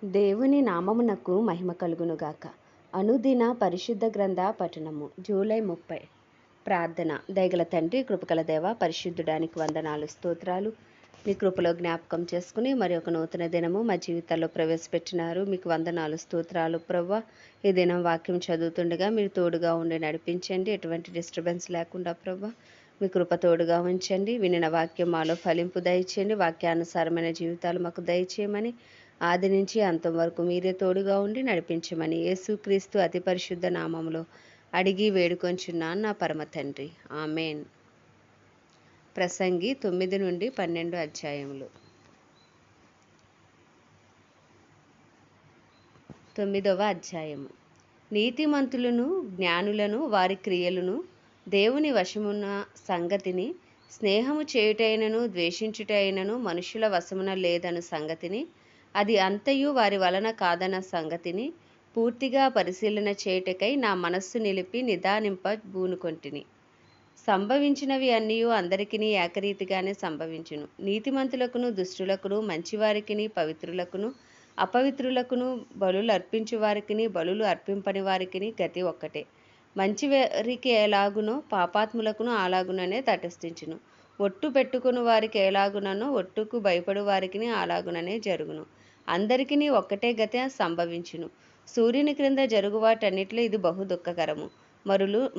దేవుని నామమునకు మహిమ కలుగునుగాక. అనుదిన పరిశుద్ధ గ్రంథ పఠనము జూలై 30. ప్రార్థన. దయగల తండ్రి, కృపగల దేవ, పరిశుద్ధుడానికి వందనాలు, స్తోత్రాలు. మీ కృపలో జ్ఞాపకం చేసుకుని మరి ఒక నూతన దినము మా జీవితాల్లో ప్రవేశపెట్టినారు. మీకు వందనాలు, స్తోత్రాలు ప్రవ్వా. ఈ దినం వాక్యం చదువుతుండగా మీరు తోడుగా ఉండి నడిపించండి. ఎటువంటి డిస్టర్బెన్స్ లేకుండా ప్రవ్వా మీ కృప తోడుగా ఉంచండి. వినిన వాక్యం మాలో ఫలింపు దయచేయండి. వాక్యానుసారమైన జీవితాలు మాకు దయచేయమని, ఆది నుంచి అంతం వరకు మీరే తోడుగా ఉండి నడిపించమని యేసుక్రీస్తు అతి పరిశుద్ధ నామములో అడిగి వేడుకొంచున్నాను నా పరమ తండ్రి, ఆమెన్. ప్రసంగి 9 నుండి 12 అధ్యాయములు. 9వ అధ్యాయము. నీతిమంతులను, జ్ఞానులను, వారి క్రియలను, దేవుని వశమున్న సంగతిని, స్నేహము చేయుటైనను ద్వేషించుటైనను మనుషుల వశమున లేదను సంగతిని, అది అంతయు వారి వలన కాదన్న సంగతిని పూర్తిగా పరిశీలన చేయుటకై నా మనస్సు నిలిపి నిదానింప బూనుకొంటిని. సంభవించినవి అన్నీయు అందరికిని ఏకరీతిగానే సంభవించును. నీతిమంతులకును దుష్టులకును, మంచివారికిని పవిత్రులకును అపవిత్రులకును, బలులు అర్పించు వారికిని బలులు అర్పింపని వారికిని గతి ఒక్కటే. మంచి వారికి ఎలాగునో పాపాత్ములకును అలాగుననే తటస్థించును. ఒట్టు పెట్టుకుని వారికి ఎలాగుననో ఒట్టుకు భయపడు వారికిని అలాగుననే జరుగును. అందరికిని ఒక్కటే గతి సంభవించును. సూర్యుని క్రింద జరుగు వాటన్నిటిలో ఇది బహు దుఃఖకరము.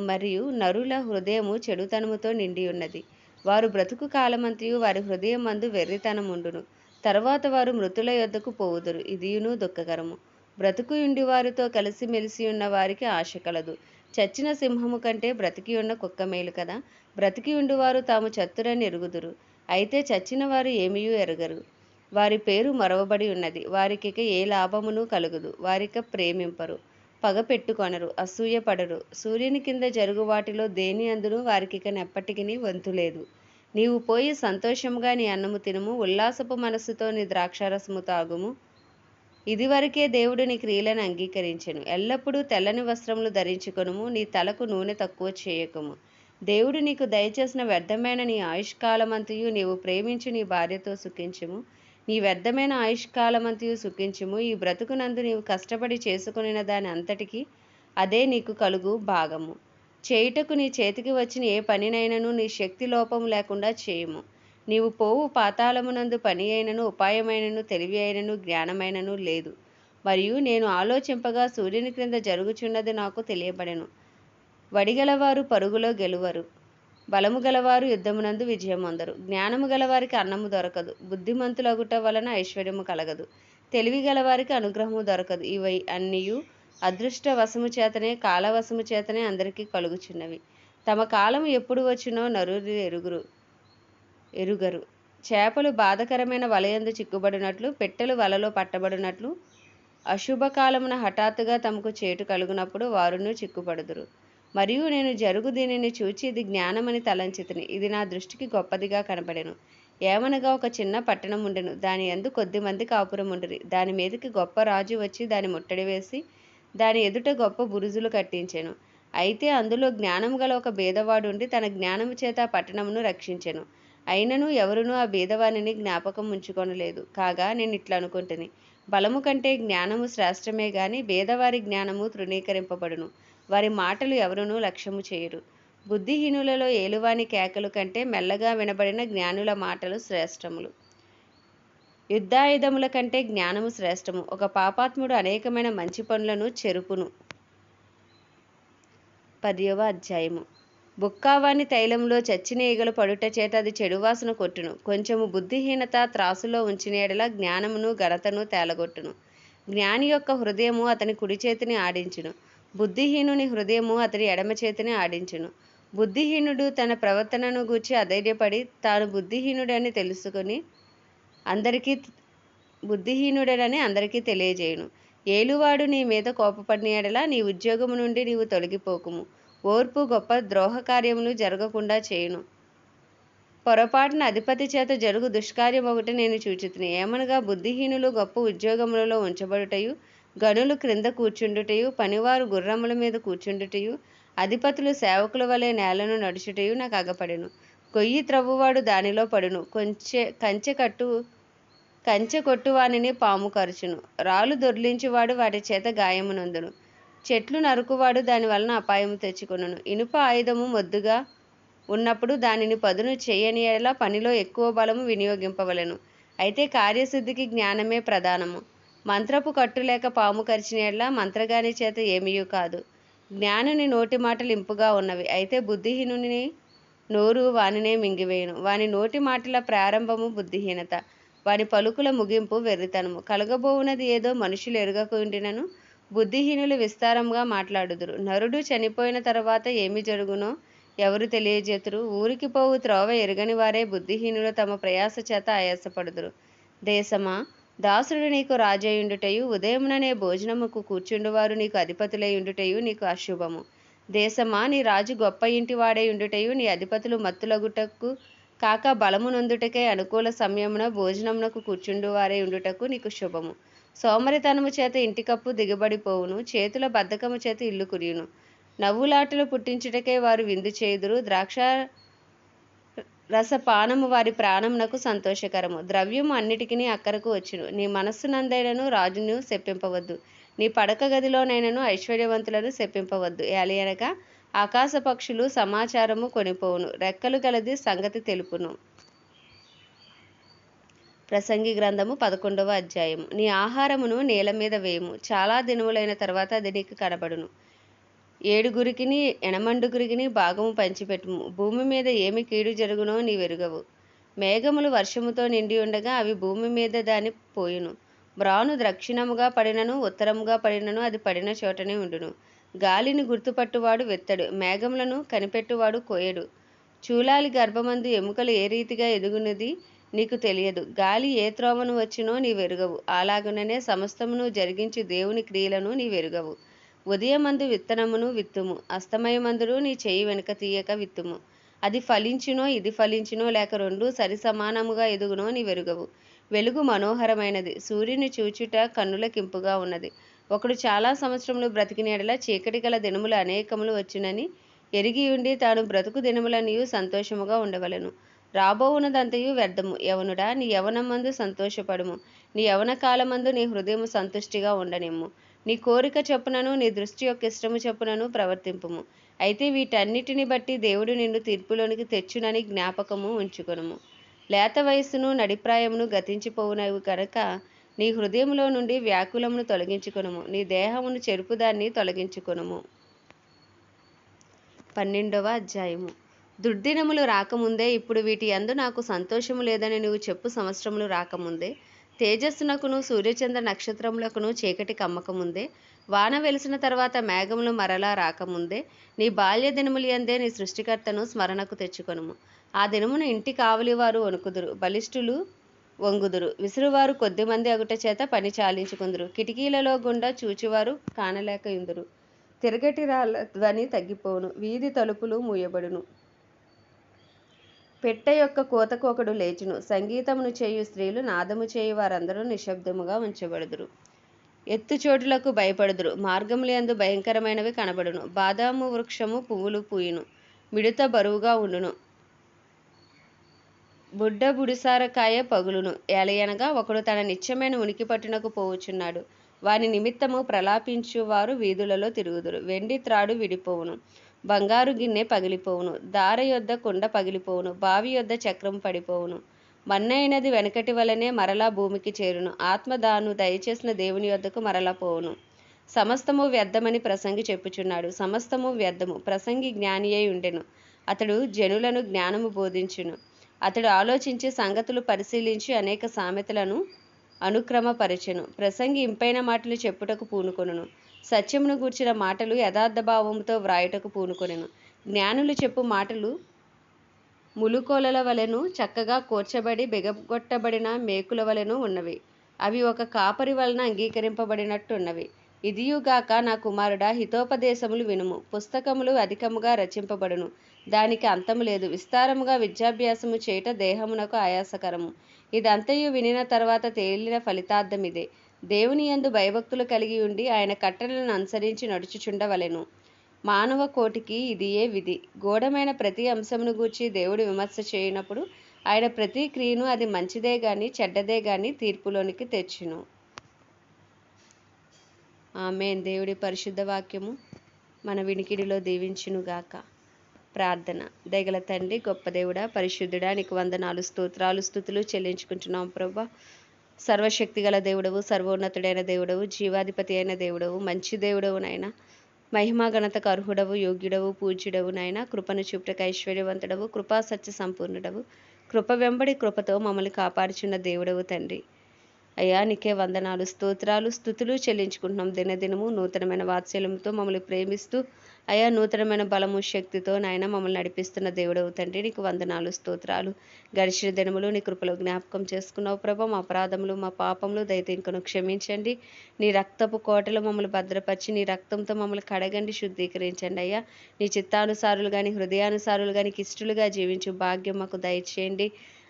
మరియు నరుల హృదయము చెడుతనముతో నిండి ఉన్నది. వారు బ్రతుకు కాలమంతయు వారి హృదయమందు వెర్రితనముండును. తర్వాత వారు మృతుల యొద్దకు పోవుదురు. ఇదియును దుఃఖకరము. బ్రతుకుయుండి వారితో కలిసి మెలిసి ఉన్న వారికి ఆశ కలదు. చచ్చిన సింహము కంటే బ్రతికి ఉన్న కుక్క మేలు కదా. బ్రతికి ఉండివారు తాము చత్తురని ఎరుగుదురు, అయితే చచ్చిన వారు ఏమీయూ ఎరగరు. వారి పేరు మరవబడి ఉన్నది. వారికిక ఏ లాభమును కలుగదు. వారిక ప్రేమింపరు, పగ పెట్టుకొనరు, అసూయ పడరు. సూర్యుని కింద జరుగు వాటిలో దేని అందును వారికిక నెప్పటికిని వంతు లేదు. నీవు పోయి సంతోషముగా నీ అన్నము తినుము, ఉల్లాసపు మనస్సుతో నీ ద్రాక్షారసము తాగుము. ఇదివరకే దేవుడు నీ క్రియలను అంగీకరించెను. ఎల్లప్పుడూ తెల్లని వస్త్రములు ధరించుకొనుము, నీ తలకు నూనె తక్కువ చేయకము. దేవుడు నీకు దయచేసిన వ్యర్థమైన నీ ఆయుష్కాలమంతయు నీవు ప్రేమించు నీ భార్యతో సుఖించుము. నీ వ్యర్థమైన ఆయుష్కాలమంతయు సుఖించుము. ఈ బ్రతుకునందు నీవు కష్టపడి చేసుకొనిన దాని అంతటికి అదే నీకు కలుగు భాగము. చేయుటకు నీ చేతికి వచ్చిన ఏ పనినైనను నీ శక్తి లోపము లేకుండా చేయుము. నీవు పోవు పాతాళమునందు పని అయినను, ఉపాయమైనను, తెలివి అయినను, జ్ఞానమైనను లేదు. మరియు నేను ఆలోచింపగా సూర్యుని క్రింద జరుగుచున్నది నాకు తెలియబడెను. వడిగలవారు పరుగులో గెలువరు, బలము గలవారు యుద్ధమునందు విజయమొందరు. జ్ఞానము గలవారికి అన్నము దొరకదు, బుద్ధిమంతులగుట వలన ఐశ్వర్యము కలగదు, తెలివి గలవారికి అనుగ్రహము దొరకదు. ఇవి అన్నీయు అదృష్ట వశము చేతనే, కాలవశము చేతనే అందరికీ కలుగుచున్నవి. తమ కాలము ఎప్పుడు వచ్చునో నరులు ఎరుగరు. చేపలు బాధకరమైన వలయందు చిక్కుబడినట్లు, పెట్టెలు వలలో పట్టబడినట్లు, అశుభకాలమున హఠాత్తుగా తమకు చేటు కలుగునప్పుడు వారును చిక్కుపడుదురు. మరియు నేను జరుగు దీనిని చూచి ఇది జ్ఞానమని తలంచితిని. ఇది నా దృష్టికి గొప్పదిగా కనపడెను. ఏమనగా ఒక చిన్న పట్టణం ఉండెను. దాని యందు కొద్దిమంది కాపురం ఉండిరి. దాని మీదకి గొప్ప రాజు వచ్చి దాని ముట్టడి వేసి దాని ఎదుట గొప్ప బురుజులు కట్టించెను. అయితే అందులో జ్ఞానము గల ఒక బీదవాడుండి తన జ్ఞానము చేత ఆ పట్టణమును రక్షించెను. అయినను ఎవరునూ ఆ బీదవానిని జ్ఞాపకం ఉంచుకొనలేదు. కాగా నేను ఇట్లా అనుకుంటుని, బలము కంటే జ్ఞానము శ్రేష్టమే గాని బీదవారి జ్ఞానము తృణీకరింపబడును. వారి మాటలు ఎవరునూ లక్ష్యము చేయరు. బుద్ధిహీనులలో ఏలువాని కేకలు కంటే మెల్లగా వినబడిన జ్ఞానుల మాటలు శ్రేష్టములు. యుద్ధాయుధముల కంటే జ్ఞానము శ్రేష్టము. ఒక పాపాత్ముడు అనేకమైన మంచి పనులను చెరుపును. 10వ అధ్యాయము. బుక్కావాని తైలంలో చచ్చిన ఈగలు పడుట చేత అది చెడువాసన కొట్టును. కొంచెము బుద్ధిహీనత త్రాసులో ఉంచిన ఎడల జ్ఞానమును ఘనతను తేలగొట్టును. జ్ఞాని యొక్క హృదయము అతని కుడి చేతిని ఆడించును, బుద్ధిహీనుని హృదయము అతని ఎడమ చేతిని ఆడించును. బుద్ధిహీనుడు తన ప్రవర్తనను గూర్చి అధైర్యపడి తాను బుద్ధిహీనుడని అందరికీ తెలియజేయును. ఏలువాడు నీ మీద కోపపడిన ఎడల నీ ఉద్యోగము నుండి నీవు తొలగిపోకుము. ఓర్పు గొప్ప ద్రోహకార్యములు జరగకుండా చేయును. పొరపాటున అధిపతి చేత జరుగు దుష్కార్యం ఒకటి నేను చూచితిని. ఏమనగా బుద్ధిహీనులు గొప్ప ఉద్యోగములలో ఉంచబడుటయు, గనులు క్రింద కూర్చుండుటయు, పనివారు గుర్రముల మీద కూర్చుండుటయు, అధిపతులు సేవకుల వలె నేలను నడుచుటయు నాకు అగపడెను. గొయ్యి త్రవ్వువాడు దానిలో పడును, కంచె కట్టు కంచె కొట్టువానిని పాము కరుచును. రాళ్ళు దొర్లించువాడు వాటి చేత గాయమునందును. చెట్లు నరుకువాడు దాని వలన అపాయము తెచ్చుకొనును. ఇనుప ఆయుధము మొద్దుగా ఉన్నప్పుడు దానిని పదును చేయని యెడల పనిలో ఎక్కువ బలము వినియోగింపవలెను. అయితే కార్యసిద్ధికి జ్ఞానమే ప్రధానము. మంత్రపు కట్టు లేక పాము కరిచిన యెడల మంత్రగాని చేత ఏమీయూ కాదు. జ్ఞానుని నోటి మాటలు ఇంపుగా ఉన్నవి, అయితే బుద్ధిహీనుని నోరు వానినే మింగివేయును. వాని నోటి మాటల ప్రారంభము బుద్ధిహీనత, వాని పలుకుల ముగింపు వెర్రితనము. కలగబోవునది ఏదో మనుషులు ఎరుగకుండినను బుద్ధిహీనులు విస్తారముగా మాట్లాడుదురు. నరుడు చనిపోయిన తరువాత ఏమి జరుగునో ఎవరు తెలియజేతురు? ఊరికి పోవు త్రోవ ఎరుగని వారే బుద్ధిహీనులు తమ ప్రయాస చేత ఆయాసపడుదురు. దేశమా, దాసుడు నీకు రాజయుండుటయు ఉదయముననే భోజనముకు కూర్చుండువారు నీకు అధిపతులయుండుటయు నీకు అశుభము. దేశమా, నీ రాజు గొప్ప ఇంటి వాడై ఉండుటయు నీ అధిపతులు మత్తులగుటకు కాక బలము నొందుటకై అనుకూల సమయమున భోజనమునకు కూర్చుండువారై ఉండుటకు నీకు శుభము. సోమరితనము చేత ఇంటికప్పు దిగబడిపోవును, చేతుల బద్ధకము చేత ఇల్లు కురియును. నవ్వులాటలు పుట్టించుటకై వారు విందు చేయుదురు, ద్రాక్ష రసపానము వారి ప్రాణమునకు సంతోషకరము. ద్రవ్యము అన్నిటికిని అక్కరకు వచ్చును. నీ మనస్సునందైనను రాజును శప్పింపవద్దు, నీ పడక గదిలోనైనను ఐశ్వర్యవంతులను శప్పింపవద్దు. ఏలయనగా ఆకాశ పక్షులు సమాచారము కొనిపోవును, రెక్కలు గలది సంగతి తెలుపును. ప్రసంగి గ్రంథము 11వ అధ్యాయము. నీ ఆహారమును నేల మీద వేయుము, చాలా దినములైన తర్వాత అది నీకు కనబడును. 7గురికిని 8 భాగము పంచిపెట్టుము. భూమి మీద ఏమి కీడు జరుగునో నీవెరుగవు. మేఘములు వర్షముతో నిండి ఉండగా అవి భూమి మీద దాని పోయును. మ్రాను దక్షిణముగా పడినను ఉత్తరముగా పడినను అది పడిన చోటనే ఉండును. గాలిని గుర్తుపట్టువాడు వెత్తడు, మేఘములను కనిపెట్టువాడు కోయడు. చూలాలి గర్భమందు ఎముకలు ఏ రీతిగా ఎదుగునది నీకు తెలియదు. గాలి ఏ త్రోవను వచ్చినో నీవెరుగవు. అలాగుననే సమస్తమును జరిగించి దేవుని క్రియలను నీవెరుగవు. ఉదయమందు విత్తనమును విత్తుము, అస్తమయమందును నీ చేయి వెనుక తీయక విత్తుము. అది ఫలించునో ఇది ఫలించునో లేక రెండూ సరిసమానముగా ఎదుగునో నీవెరుగవు. వెలుగు మనోహరమైనది, సూర్యుని చూచుట కన్నులకింపుగా ఉన్నది. ఒకడు చాలా సంవత్సరములు బ్రతికిన యెడల చీకటి గల దినములు అనేకములు వచ్చునని ఎరిగియుండి తాను బ్రతుకు దినములనియు సంతోషముగా ఉండవలెను. రాబోవునదంతయు వ్యర్థము. యవనుడా, నీ యవనమందు సంతోషపడుము, నీ యవన కాలమందు నీ హృదయము సంతుష్టిగా ఉండనిమ్ము. నీ కోరిక చొప్పునను నీ దృష్టి యొక్క ఇష్టము చొప్పునను ప్రవర్తింపుము. అయితే వీటన్నిటిని బట్టి దేవుడు నిన్ను తీర్పులోనికి తెచ్చునని జ్ఞాపకము ఉంచుకొనుము. లేత వయస్సును నడిప్రాయమును గతించిపోవునవి కనుక నీ హృదయములో నుండి వ్యాకులమును తొలగించుకొనుము, నీ దేహమును చెరుపుదాన్ని తొలగించుకొనుము. 12వ అధ్యాయము. దుర్దినములు రాకముందే, ఇప్పుడు వీటి యందు నాకు సంతోషము లేదని నువ్వు చెప్పు సంవత్సరములు రాకముందే, తేజస్సునకును సూర్యచంద్ర నక్షత్రములకును చీకటి కమ్మకముందే, వాన వెలిసిన తర్వాత మేఘములు మరలా రాకముందే, నీ బాల్య దినములందే నీ సృష్టికర్తను స్మరణకు తెచ్చుకొనుము. ఆ దినమున ఇంటి కావలివారు వణుకుదురు, బలిష్ఠులు వంగుదురు, విసురువారు కొద్దిమంది అగుట చేత పని చాలించుకుందురు. కిటికీలలో గుండా చూచువారు కానలేకయుందురు. తిరగటి రాళ్ళ ధ్వని తగ్గిపోవును, వీధి తలుపులు మూయబడును. పెట్టె యొక్క కోతకు ఒకడు లేచును, సంగీతమును చేయు స్త్రీలు నాదము చేయు వారందరూ నిశ్శబ్దముగా ఉంచబడుదురు. ఎత్తుచోటులకు భయపడుదురు, మార్గములందు భయంకరమైనవి కనబడును. బాదాము వృక్షము పువ్వులు పూయును, మిడత బరువుగా ఉండును, బుడ్డ బుడిసారకాయ పగులును. ఏలయనగా ఒకడు తన నిత్యమైన ఉనికి పట్టునకు పోవుచున్నాడు, వాని నిమిత్తము ప్రలాపించువారు వీధులలో తిరుగుదురు. వెండి త్రాడు విడిపోవును, బంగారు గిన్నె పగిలిపోవును, దార యొద్ద కుండ పగిలిపోవును, బావి యొద్ద చక్రము పడిపోవును. మన్నైనది వెనకటి వలనే మరలా భూమికి చేరును, ఆత్మ దాను దయచేసిన దేవుని యొద్దకు మరలా పోవును. సమస్తము వ్యర్థమని ప్రసంగి చెప్పుచున్నాడు. సమస్తము వ్యర్థము. ప్రసంగి జ్ఞాని అయి ఉండెను, అతడు జనులను జ్ఞానము బోధించును. అతడు ఆలోచించి సంగతులు పరిశీలించి అనేక సామెతలను అనుక్రమపరచెను. ప్రసంగి ఇంపైన మాటలు చెప్పుటకు పూనుకొనును, సత్యమును గూర్చిన మాటలు యథార్థ భావముతో వ్రాయుటకు పూనుకొనెను. జ్ఞానులు చెప్పు మాటలు ములుకోలల వలెను, చక్కగా కూర్చబడి బిగగొట్టబడిన మేకుల వలెను ఉన్నవి. అవి ఒక కాపరి వలన అంగీకరింపబడినట్టున్నవి. ఇదియుగాక నా కుమారుడా, హితోపదేశములు వినుము. పుస్తకములు అధికముగా రచింపబడును, దానికి అంతము లేదు. విస్తారముగా విద్యాభ్యాసము చేయుట దేహమునకు ఆయాసకరము. ఇదంతయు వినిన తర్వాత తేలిన ఫలితార్థమిదే, దేవుని యందు భయభక్తులు కలిగి ఉండి ఆయన కట్టడలను అనుసరించి నడుచుచుండవలెను. మానవ కోటికి ఇదియే విధి. గూఢమైన ప్రతి అంశమును గూర్చి దేవుడు విమర్శ చేయనప్పుడు ఆయన ప్రతి క్రియను అది మంచిదే గాని చెడ్డదే గాని తీర్పులోనికి తెచ్చును. ఆమేన్. దేవుడి పరిశుద్ధ వాక్యము మన వినికిడిలో దీవించునుగాక. ప్రార్థన. దయగల తండ్రి, గొప్ప దేవుడా, పరిశుద్ధుడా, నీకు వందనాలు, స్తోత్రాలు, స్తుతులు చెల్లించుకుంటున్నాం ప్రభా. సర్వశక్తిగల దేవుడవు, సర్వోన్నతుడైన దేవుడవు, జీవాధిపతి అయిన దేవుడవు, మంచి దేవుడవు నాయన. మహిమా ఘనతకు అర్హుడవు, యోగ్యుడవు, పూజ్యుడవు నాయన. కృపను చూపుటకు ఐశ్వర్యవంతుడవు, కృపా సత్య సంపూర్ణుడవు, కృప వెంబడి కృపతో మమ్మల్ని కాపాడుచున్న దేవుడవు తండ్రి. అయ్యా నీకే వందనాలు, స్తోత్రాలు, స్తుతులు చెల్లించుకుంటున్నాం. దినదినము నూతనమైన వాత్సల్యంతో మమ్మల్ని ప్రేమిస్తూ అయ్యా నూతనమైన బలము, శక్తితో నాయన మమ్మల్ని నడిపిస్తున్న దేవుడవు తండ్రి. నీకు వందనాలు, స్తోత్రాలు. గడిచిన దినములు నీ కృపలో జ్ఞాపకం చేసుకున్నావు ప్రభా. మా అపరాధములు, మా పాపములు దయతో ఇంకను క్షమించండి. నీ రక్తపు కోటలో మమ్మల్ని భద్రపరిచి నీ రక్తంతో మమ్మల్ని కడగండి, శుద్ధీకరించండి అయ్యా. నీ చిత్తానుసారులు కానీ హృదయానుసారులు కానీ ఇష్టలుగా జీవించు భాగ్యం మాకు దయచేయండి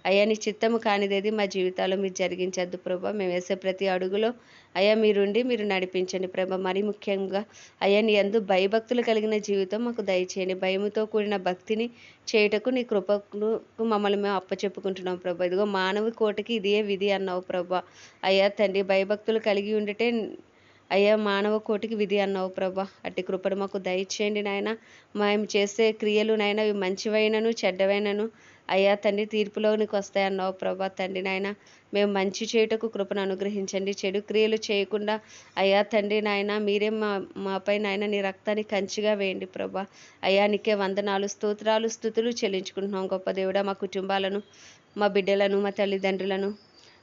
అయ్యా. నీ చిత్తము కానిదేది మా జీవితాల్లో మీరు జరిగించద్దు ప్రభా. మేము వేసే ప్రతి అడుగులో అయ్యా మీరుండి మీరు నడిపించండి ప్రభా. మరి ముఖ్యంగా అయ్యా నీ యందు భయభక్తులు కలిగిన జీవితం మాకు దయచేయండి. భయముతో కూడిన భక్తిని చేయుటకు నీ కృపకు మమ్మల్ని మేము అప్పచెప్పుకుంటున్నాం ప్రభా. ఇదిగో మానవ కోటకి ఇదే విధి అన్నావు ప్రభా. అయ్యా తండ్రి, భయభక్తులు కలిగి ఉండటే అయ్యా మానవ కోటికి విధి అన్నావు ప్రభా. అట్టి కృపను మాకు దయచేయండి నాయన. మేము చేసే క్రియలు నాయన అవి మంచివైనను చెడ్డవైనను అయ్యా తండ్రి తీర్పులోనికి వస్తాయన్నావు ప్రభా. తండ్రి నాయన మేము మంచి చేయుటకు కృపను అనుగ్రహించండి. చెడు క్రియలు చేయకుండా అయ్యా తండ్రి నాయన మీరే మాపై నాయన నీ రక్తాన్ని కంచిగా వేయండి ప్రభా. అయ్యా నీకే వందనాలు, స్తోత్రాలు, స్తుతులు చెల్లించుకుంటున్నాం గొప్ప దేవుడా. మా కుటుంబాలను, మా బిడ్డలను, మా తల్లిదండ్రులను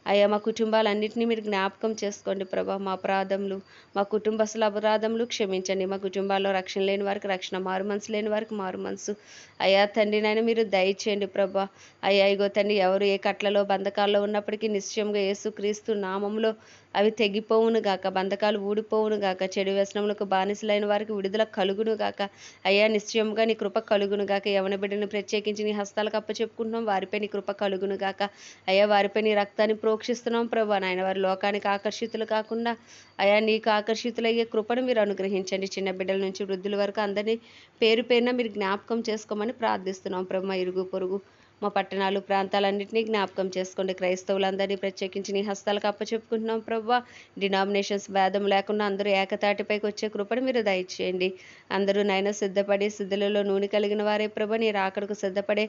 అయ్యా మా కుటుంబాలన్నింటినీ మీరు జ్ఞాపకం చేసుకోండి ప్రభా. మా అపరాధములు, మా కుటుంబస్తుల అపరాధములు క్షమించండి. మా కుటుంబాల్లో రక్షణ లేని వారికి రక్షణ, మారు మనసు లేని వారికి మారు మనసు అయ్యా తండ్రి నాయన మీరు దయచేయండి ప్రభా. అయ్యా ఇగో తండ్రి, ఎవరు ఏ కట్లలో బంధకాల్లో ఉన్నప్పటికీ నిశ్చయంగా యేసుక్రీస్తు నామంలో అవి తెగిపోవును గాక, బంధకాలు ఊడిపోవును గాక, చెడు వ్యసనములకు బానిసలైన వారికి విడుదల కలుగును గాక. అయ్యా నిశ్చయంగా నీ కృప కలుగును గాక. యవన బిడ్డను ప్రత్యేకించి నీ హస్తాలకు అప్పచెప్పుకుంటున్నాం. వారిపై నీ కృప కలుగును గాక. అయ్యా వారిపై నీ రక్తాన్ని ప్రోక్షిస్తున్నాం ప్రభా నాయన. వారి లోకానికి ఆకర్షితులు కాకుండా అయ్యా నీకు ఆకర్షితులయ్యే కృపను మీరు అనుగ్రహించండి. చిన్న బిడ్డల నుంచి వృద్ధుల వరకు అందరినీ పేరు పేరున మీరు జ్ఞాపకం చేసుకోమని ప్రార్థిస్తున్నాం ప్రభా. ఇరుగు పొరుగు మా పట్టణాలు, ప్రాంతాలన్నింటినీ జ్ఞాపకం చేసుకోండి. క్రైస్తవులందరినీ ప్రత్యేకించి నీ హస్తాలకు అప్పచెప్పుకుంటున్నాం ప్రభా. డినామినేషన్స్ భేదం లేకుండా అందరూ ఏకతాటిపైకి వచ్చే కృపను మీరు దయచేయండి. అందరూ నాయన సిద్ధపడి సిద్ధులలో నూనె కలిగిన వారే ప్రభా. నీ రాకడకు సిద్ధపడే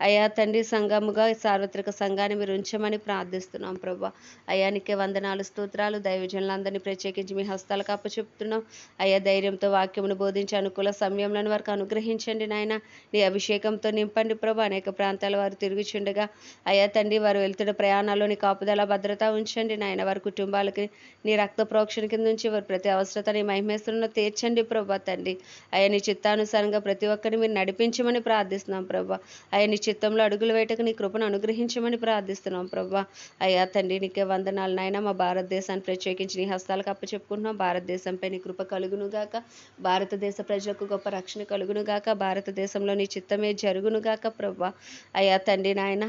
అయ్యా తండ్రి సంఘముగా సార్వత్రిక సంఘాన్ని మీరు ఉంచమని ప్రార్థిస్తున్నాం ప్రభా. అయ్యా నీకే వందనాలు, స్తోత్రాలు. దైవజనులందరినీ ప్రత్యేకించి మీ హస్తాలకు అప్పచెప్తున్నాం అయ్యా. ధైర్యంతో వాక్యమును బోధించి అనుకూల సమయంలో వరకు అనుగ్రహించండి నాయన. నీ అభిషేకంతో నింపండి ప్రభా. అనేక ప్రాంతాల వారు తిరుగుచుండగా అయ్యా తండ్రి వారు వెళ్తున్న ప్రయాణాల్లోని కాపుదల భద్రత ఉంచండి నాయన. వారి కుటుంబాలకి నీ రక్త ప్రోక్షణ కింద నుంచి వారి ప్రతి అవసరతని మహిమేశ్వరంలో తీర్చండి ప్రభా తండ్రి. అయ్యా నీ చిత్తానుసారంగా ప్రతి ఒక్కరిని మీరు నడిపించమని ప్రార్థిస్తున్నాం ప్రభా. అయ్యా నీ చిత్తంలో అడుగులు వేయటకు నీ కృపను అనుగ్రహించమని ప్రార్థిస్తున్నాం ప్రభా. అయ్యా తండ్రి నీకే వందనాలు నాయన. మా భారతదేశాన్ని ప్రత్యేకించి నీ హస్తాలకు అప్పచెప్పుకుంటున్నాం. భారతదేశంపై నీ కృప కలుగునుగాక. భారతదేశ ప్రజలకు గొప్ప రక్షణ కలుగునుగాక. భారతదేశంలో నీ చిత్తమే జరుగునుగాక ప్రభా. అయ్యా తండ్రి నాయన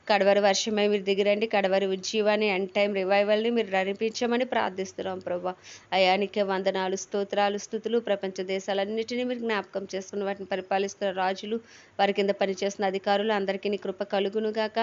కడవరి వర్షమై మీరు దిగిరండి. కడవరి ఉజ్జీవాన్ని ఎండ్ టైం రివైవల్ని మీరు నడిపించమని ప్రార్థిస్తున్నాం ప్రభా. అయానికే వందనాలు, స్తోత్రాలు, స్తుతులు. ప్రపంచ దేశాలన్నింటినీ మీరు జ్ఞాపకం చేసుకుని వాటిని పరిపాలిస్తున్న రాజులు, వారి కింద పనిచేస్తున్న అధికారులు అందరికీ నీ కృప కలుగునుగాక.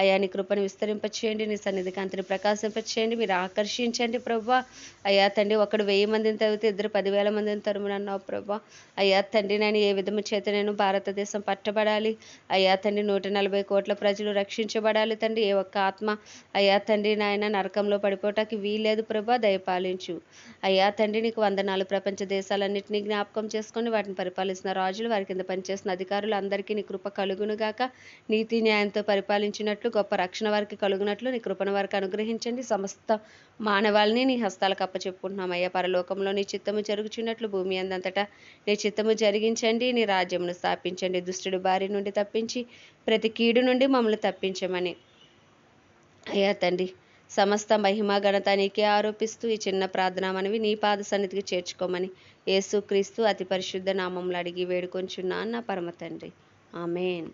అయా నీ కృపను విస్తరింపచేయండి. నీ సన్నిధి కాంతిని ప్రకాశింపచేయండి. మీరు ఆకర్షించండి ప్రభా. అయ్యా తండ్రి ఒకడు 1000 మందిని తవ్వితే ఇద్దరు 10,000 మందిని తరుమునన్నావు ప్రభా. అయ్యా తండ్రి నేను ఏ విధము చేత నేను భారతదేశం పట్టబడాలి అయ్యా తండ్రి. 140 కోట్ల ప్రజలు రక్షించబడాలి తండ్రి. ఏ ఒక్క ఆత్మ అయ్యా తండ్రి నాయన నరకంలో పడిపోవటానికి వీల్లేదు ప్రభా. దయపాలించు అయ్యా తండ్రి. నీకు వందనాలు. ప్రపంచ దేశాలన్నింటినీ జ్ఞాపకం చేసుకొని వాటిని పరిపాలిస్తున్న రాజులు, వారి కింద పనిచేస్తున్న అధికారులు అందరికీ నీ కృప కలుగునుగాక. నీతి న్యాయంతో పరిపాలించినట్లు గొప్ప రక్షణ వారికి కలుగునట్లు నీ కృపను వారికి అనుగ్రహించండి. సమస్త మానవాళిని నీ హస్తాలకు అప్పచెప్పుకుంటున్నాం అయ్యా. పరలోకంలో నీ చిత్తము జరుగుచున్నట్లు భూమి అందంతటా నీ చిత్తము జరిగించండి. నీ రాజ్యమును స్థాపించండి. దుష్టుడి బారి నుండి తప్పించి ప్రతి కీడు నుండి మమ్మల్ని తప్పించమని అయ్యా తండ్రి సమస్త మహిమ ఘనత నీకే ఆరోపిస్తూ ఈ చిన్న ప్రార్థన మనవి నీ పాద సన్నిధికి చేర్చుకోమని యేసుక్రీస్తు అతి పరిశుద్ధ నామంలో అడిగి వేడుకొంచున్నాను నా పరమ తండ్రి. ఆమేన్.